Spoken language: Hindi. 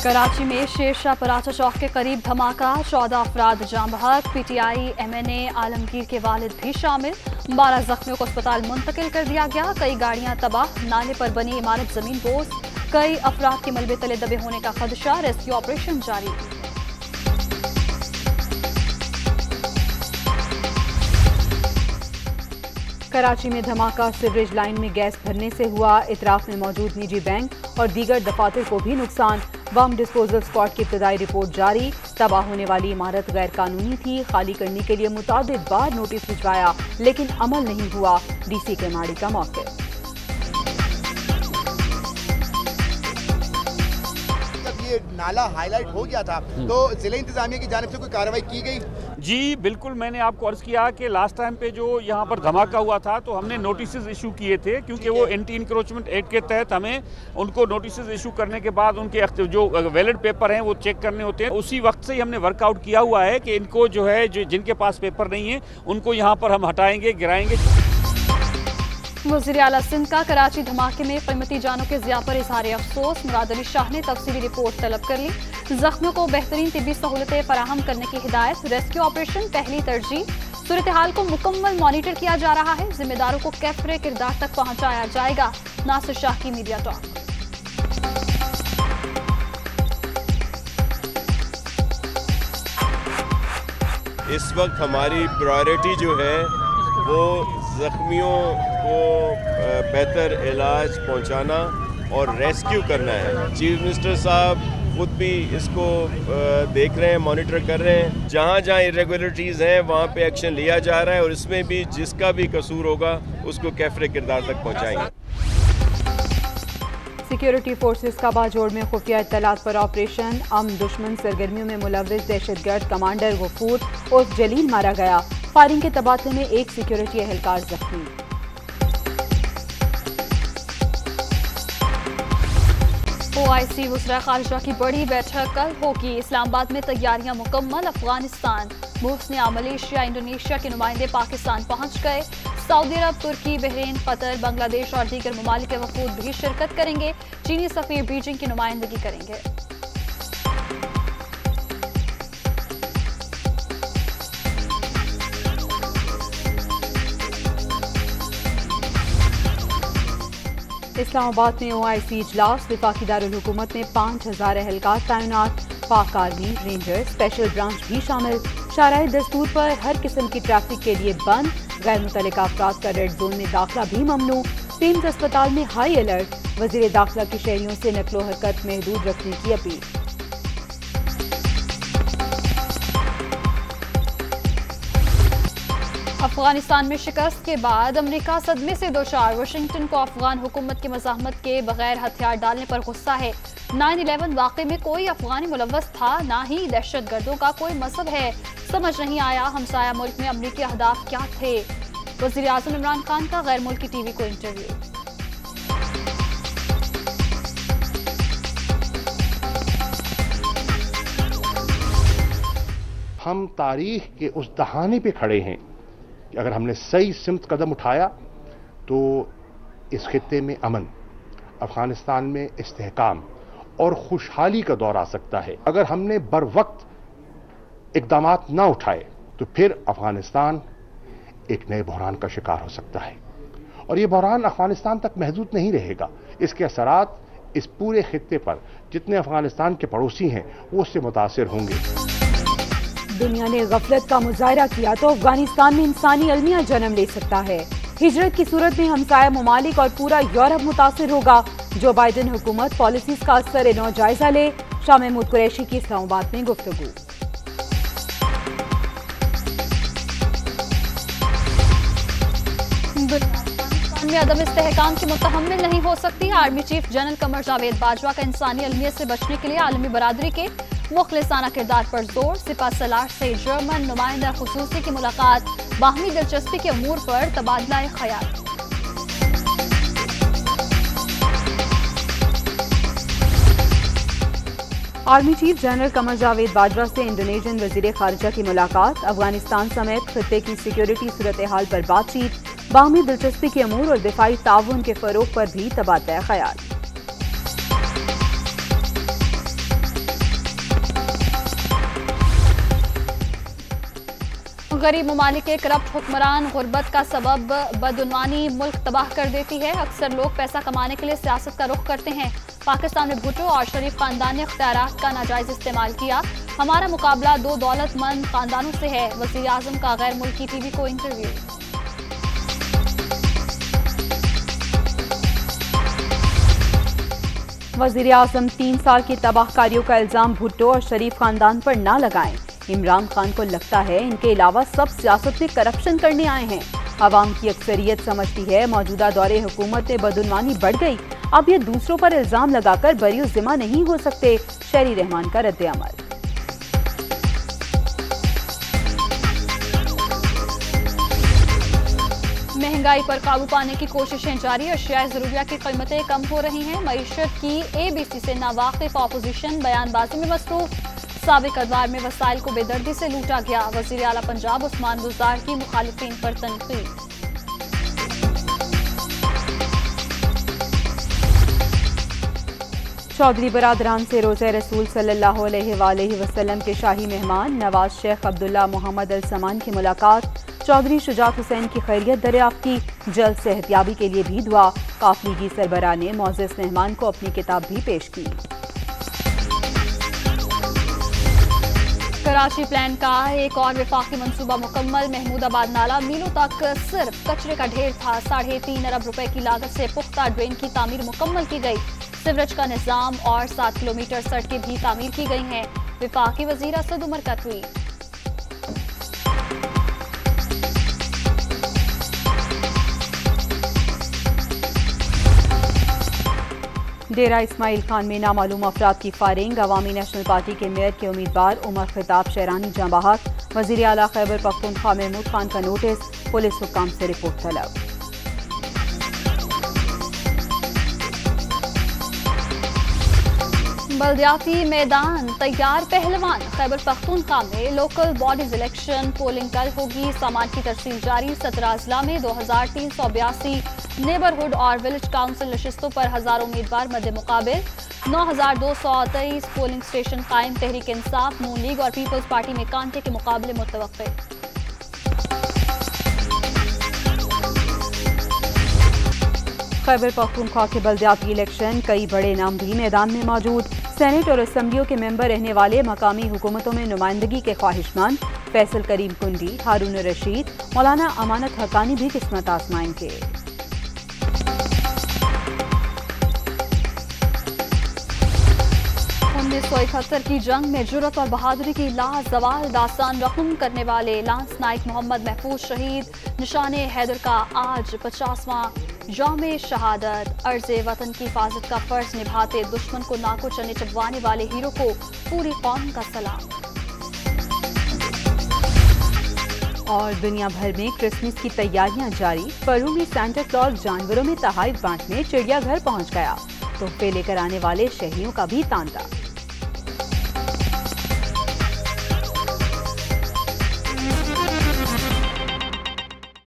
कराची में शेरशाह पराचा चौक के करीब धमाका, 14 अफराद जाँ बहक, पीटीआई एमएनए आलमगीर के वालिद भी शामिल। 12 जख्मियों को अस्पताल मुंतकिल कर दिया गया। कई गाड़ियां तबाह, नाले पर बनी इमारत जमीन बोझ, कई अफराद के मलबे तले दबे होने का खदशा, रेस्क्यू ऑपरेशन जारी। कराची में धमाका, सीवरेज लाइन में गैस भरने से हुआ। इतराफ में मौजूद निजी बैंक और दीगर दफातर को भी नुकसान। बम डिस्पोजल स्क्वाड की इब्तदाई रिपोर्ट जारी। तबाह होने वाली इमारत गैर कानूनी थी। खाली करने के लिए मुतादिद बार नोटिस भिजवाया लेकिन अमल नहीं हुआ। डीसी के माड़ी का मौके। ये नाला हाईलाइट हो गया था तो जिला इंतजामिया की जानिब से कोई कार्रवाई की गई? जी बिल्कुल, मैंने आपको अर्ज किया कि लास्ट टाइम पे जो यहाँ पर धमाका हुआ था तो हमने नोटिस इशू किए थे, क्योंकि वो एंटी इंक्रोचमेंट एक्ट के तहत हमें उनको नोटिस इशू करने के बाद उनके जो वैलिड पेपर हैं वो चेक करने होते हैं। उसी वक्त से ही हमने वर्कआउट किया हुआ है कि इनको जो है जिनके पास पेपर नहीं है उनको यहाँ पर हम हटाएंगे, गिराएंगे। वज़ीर आला सिंध का कराची धमाके में कीमती जानों के ज़िया पर इजहार अफसोस। मुराद अली शाह ने तफसीली रिपोर्ट तलब कर ली। जख्मियों को बेहतरीन तिब्बी सहूलतें फराहम करने की हिदायत। रेस्क्यू ऑपरेशन पहली तरजीह। सूरत हाल को मुकम्मल मॉनिटर किया जा रहा है। जिम्मेदारों को कैफरे किरदार तक पहुँचाया जाएगा। नासिर शाह की मीडिया टॉक। इस वक्त हमारी प्रायोरिटी जो है वो जख्मियों को बेहतर इलाज पहुंचाना और रेस्क्यू करना है। चीफ मिनिस्टर साहब खुद भी इसको देख रहे हैं, मॉनिटर कर रहे हैं। जहां जहां इरेगुलरिटीज़ हैं वहां पे एक्शन लिया जा रहा है और इसमें भी जिसका भी कसूर होगा उसको कैफरे किरदार तक पहुंचाएंगे। सिक्योरिटी फोर्सेस का बाजोड़ में खुफिया इत्तलात पर ऑपरेशन। दुश्मन सरगर्मियों में मुलव्विस दहशतगर्द कमांडर गफूर उर्फ जलील मारा गया। फायरिंग के तबादले में एक सिक्योरिटी एहलकार जख्मी। OIC वज़ीर ख़ारिजा की बड़ी बैठक कल होगी। इस्लामाबाद में तैयारियां मुकम्मल। अफगानिस्तान, बोस्निया, मलेशिया, इंडोनेशिया के नुमाइंदे पाकिस्तान पहुंच गए। सऊदी अरब, तुर्की, बहरीन, कतर, बांग्लादेश और दीगर ममालिक के वफूद भी शिरकत करेंगे। चीनी सफ़ीर बीजिंग की नुमाइंदगी करेंगे। इस्लामाबाद में OIC इजलास। वफाकी दारुल हुकूमत में 5000 एहलकार तैनात। पाक आर्मी, रेंजर, स्पेशल ब्रांच भी शामिल। शाराए दस्तूर पर हर किस्म की ट्रैफिक के लिए बंद। गैर मुतल्लिका अफराद का रेड जोन में दाखिला भी ममनू। टीम्स अस्पताल में हाई अलर्ट। वजीर दाखिला की शहरियों से नकलो हरकत महदूद रखने की अपील। अफगानिस्तान में शिकस्त के बाद अमेरिका सदमे से दोचार। वाशिंगटन को अफगान हुकूमत की मज़ाहमत के बगैर हथियार डालने पर गुस्सा है। 9/11 वाक़े में कोई अफगानी मुलव्वस था, ना ही दहशतगर्दों का कोई मसब है। समझ नहीं आया हमसाया मुल्क में अमरीकी अहदाफ क्या थे। वज़ीर आज़म इमरान खान का गैर मुल्की TV को इंटरव्यू। हम तारीख के उस दहाने पे खड़े हैं कि अगर हमने सही सिमत कदम उठाया तो इस खित्ते में अमन, अफगानिस्तान में इस्तेहकाम और खुशहाली का दौर आ सकता है। अगर हमने बर वक्त इकदामात ना उठाए तो फिर अफगानिस्तान एक नए बहरान का शिकार हो सकता है और ये बहरान अफगानिस्तान तक महदूद नहीं रहेगा। इसके असरात इस पूरे खित्ते पर जितने अफगानिस्तान के पड़ोसी हैं वो उससे मुतासिर होंगे। दुनिया ने गफलत का मुजाहरा किया तो अफगानिस्तान में इंसानी अलमिया जन्म ले सकता है। हिजरत की सूरत में हमसाया ममालिक और पूरा यूरोप मुतासिर होगा। जो बाइडेन हुकूमत पॉलिसीज का असर नौ जायजा ले। शाह महमूद कुरैशी की इस्लामाबाद में गुफ्तगू। अफगानिस्तान में अदम इस्तेहकाम की मुतहम्मिल नहीं हो सकती। Army chief general Qamar Javed Bajwa का इंसानी अलमियत से बचने के लिए आलमी बरादरी के मुखलिसाना किरदार पर जोर। सिपा सलार से जर्मन नुमाइंदा खुसूसी की मुलाकात। बाहमी दिलचस्पी के अमूर पर तबादला ख्याल। Army chief general Qamar Javed Bajwa से इंडोनेशियन वजीर खारिजा की मुलाकात। अफगानिस्तान समेत खित्ते की सिक्योरिटी सूरत हाल पर बातचीत। बाहमी दिलचस्पी के अमूर और दिफाई ताउन के फरोग पर भी तबादला ख्याल। गरीब ममालिक के करप्ट हुक्मरान गुर्बत का सबब बदउनवानी मुल्क तबाह कर देती है। अक्सर लोग पैसा कमाने के लिए सियासत का रुख करते हैं। पाकिस्तान में भुट्टो और शरीफ खानदान ने इख्तियारात का नाजायज इस्तेमाल किया। हमारा मुकाबला 2 दौलतमंद खानदानों से है। वज़ीर आज़म का गैर मुल्की टीवी को इंटरव्यू। वज़ीर आज़म 3 साल की तबाहकारियों का इल्जाम भुट्टो और शरीफ खानदान पर ना लगाएं। इमरान खान को लगता है इनके अलावा सब सियासत में करप्शन करने आए हैं। अवाम की अक्सरियत समझती है मौजूदा दौरे हुकूमत में बदउनवानी बढ़ गई। अब ये दूसरों पर इल्जाम लगाकर बरी जिम्मा नहीं हो सकते। शहरी रहमान का रद्द-ए-अमल। महंगाई पर काबू पाने की कोशिशें जारी। अशिया ज़रूरिया की कीमतें कम हो रही हैं। मईशत की ABC से नावाकिफ ऑपोजिशन बयानबाजी में मसरूफ। साबिक अदवार में वसाइल को बेदर्दी से लूटा गया। वज़ीर आला पंजाब उस्मान बुज़दार की मुखालिफिन पर तनकीद। चौधरी बरादरान से रोज़े रसूल सल्लल्लाहु अलैहि वसल्लम के शाही मेहमान नवाज शेख अब्दुल्ला मोहम्मद अल समान की मुलाकात। चौधरी शुजात हुसैन की खैरियत दरियाफ्त की। जल्द सेहतियाबी के लिए भी दुआ। काफिले की सरबराह ने मोअज़्ज़ज़ मेहमान को अपनी किताब भी पेश की। कराची प्लान का एक और विफाकी मंसूबा मुकम्मल। महमूदाबाद नाला मीलों तक सिर्फ कचरे का ढेर था। 3.5 अरब रुपए की लागत से पुख्ता ड्रेन की तामीर मुकम्मल की गई। सिवरेज का निज़ाम और 7 किलोमीटर सड़कें भी तामीर की गई हैं। विफाकी वज़ीर असद उमर का ट्वीट। डेरा इस्माइल खान में नामालूम अफराद की फायरिंग। अवामी नेशनल पार्टी के मेयर के उम्मीदवार उमर खिताब शहरानी जाँ बहक। वज़ीर आला खैबर पख्तूनख्वा महमूद खान का नोटिस। पुलिस हुक्काम से रिपोर्ट तलब। बल्दियाती मैदान तैयार पहलवान। खैबर पख्तूनख्वा में लोकल बॉडीज इलेक्शन पोलिंग कल होगी। सामान की तरसील जारी। 17 अजला में 2382 नेबरहुड और विलेज काउंसिल नशिस्तों पर हजारों उम्मीदवार मद्दे मुकाबिल। 9223 पोलिंग स्टेशन कायम। तहरीक इंसाफ, नून लीग और पीपल्स पार्टी में कांटे के मुकाबले मुतवक्के। खैबर पख्तूनख्वा के बल्दियाती इलेक्शन कई बड़े नाम भी मैदान में मौजूद। सेनेट और असम्बलियों के मेंबर रहने वाले मकामी हुकूमतों में नुमाइंदगी के ख्वाहिशमंद फैसल करीम कुंडी, हारून रशीद, मौलाना अमानत हकानी भी किस्मत आजमाएंगे। 1971 की जंग में जुर्रत और बहादुरी की लाजवाल दास्तान रकम करने वाले लांस नाइक मोहम्मद महफूज शहीद। निशाने हैदर का आज 50वां यौम शहादत। अर्ज़े वतन की हिफाजत का फर्ज निभाते दुश्मन को नाको चने चबवाने वाले हीरो को पूरी कौम का सलाम। और दुनिया भर में क्रिसमस की तैयारियां जारी। पेरू में सांता क्लॉज जानवरों में तोहफे बांटने चिड़ियाघर पहुंच गया। तोहफे लेकर आने वाले शहरियों का भी तांता।